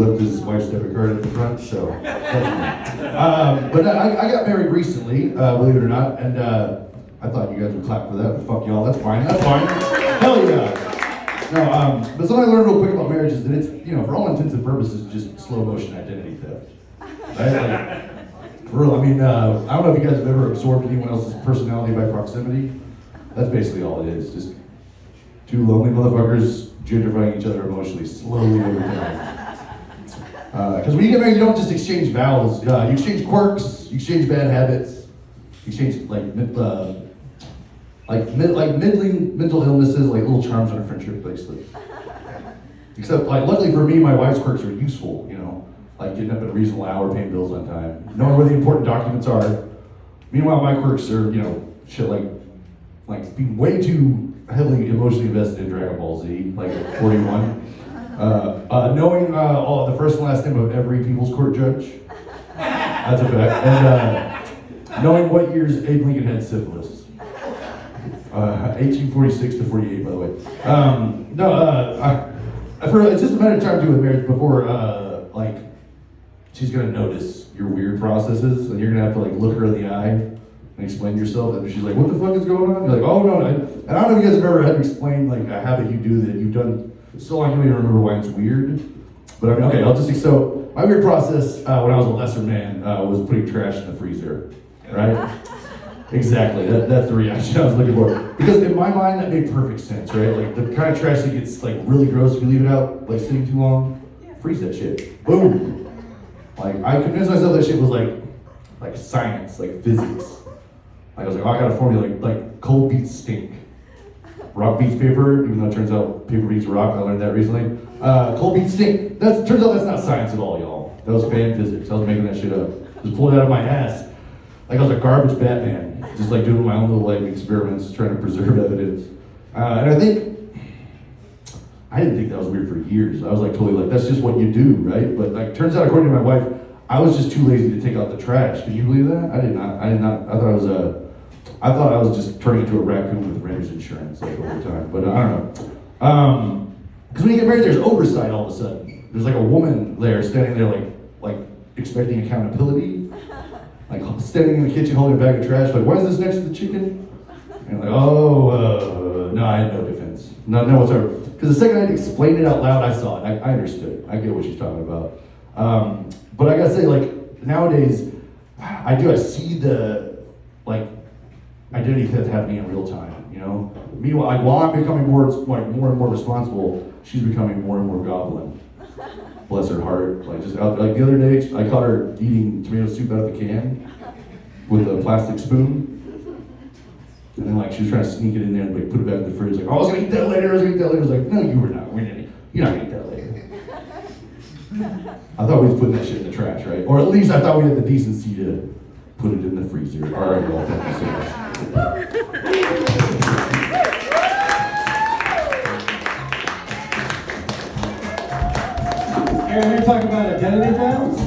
left his wife's debit card at the front, so that's me. But I got married recently, believe it or not, and I thought you guys would clap for that, but fuck y'all, that's fine, Hell yeah. No, but something I learned real quick about marriage is that it's, for all intents and purposes, just slow motion identity theft. Right? For real, I mean, I don't know if you guys have ever absorbed anyone else's personality by proximity. That's basically all it is, just two lonely motherfuckers gentrifying each other emotionally, slowly over time. Because when you get married, you don't just exchange vows. You exchange quirks, you exchange bad habits, you exchange middling mental illnesses, like little charms on a friendship bracelet. Except, luckily for me, my wife's quirks are useful. Like getting up at a reasonable hour, paying bills on time, knowing where the important documents are. Meanwhile, my quirks are, shit like being way too heavily emotionally invested in Dragon Ball Z, like at 41. Knowing the first and last name of every People's Court judge. That's a fact. And knowing what years Abe Lincoln had syphilis. 1846 to 48, by the way. It's just a matter of time to do with marriage before, she's gonna notice your weird processes, and you're gonna have to look her in the eye and explain yourself. And she's like, "What the fuck is going on?" You're like, "Oh no!" And I don't know if you guys have ever had to explain a habit you do that you've done so long you don't even remember why it's weird. But I mean, okay, so my weird process when I was a lesser man was putting trash in the freezer, right? Exactly, that's the reaction I was looking for. Because in my mind, that made perfect sense, right? Like the kind of trash that gets really gross if you leave it out, sitting too long. Freeze that shit. Boom. I convinced myself that shit was like science, like physics. I was like, oh, I got a formula, like cold beets stink. Rock beats paper, even though it turns out paper beats rock, I learned that recently. Cold beets stink. Turns out that's not science at all, y'all. That was fan physics. I was making that shit up. Just pulled it out of my ass. I was a garbage Batman. Just doing my own little experiments, trying to preserve evidence. And I didn't think that was weird for years. I was totally that's just what you do, right? But turns out, according to my wife, I was just too lazy to take out the trash. Can you believe that? I did not. I thought I was just turning into a raccoon with renter's insurance over time. But I don't know. Because when you get married, there's oversight all of a sudden. There's a woman there standing there like expecting accountability. Standing in the kitchen holding a bag of trash, why is this next to the chicken? And no, I had no defense. No whatsoever. Because the second I had explained it out loud, I saw it. I understood. I get what she's talking about. But I gotta say, nowadays, I see the, identity theft happening in real time, Meanwhile, while I'm becoming more and more responsible, she's becoming more and more goblin. Bless her heart. The other day, I caught her eating tomato soup out of the can with a plastic spoon. And then she was trying to sneak it in there and put it back in the fridge. I was gonna eat that later. I was like, no, you were not. You're not gonna eat that later. I thought we was putting that shit in the trash, right? Or at least I thought we had the decency to put it in the freezer. All right, well, thank you so much. Aaron, you're talking about identity theft?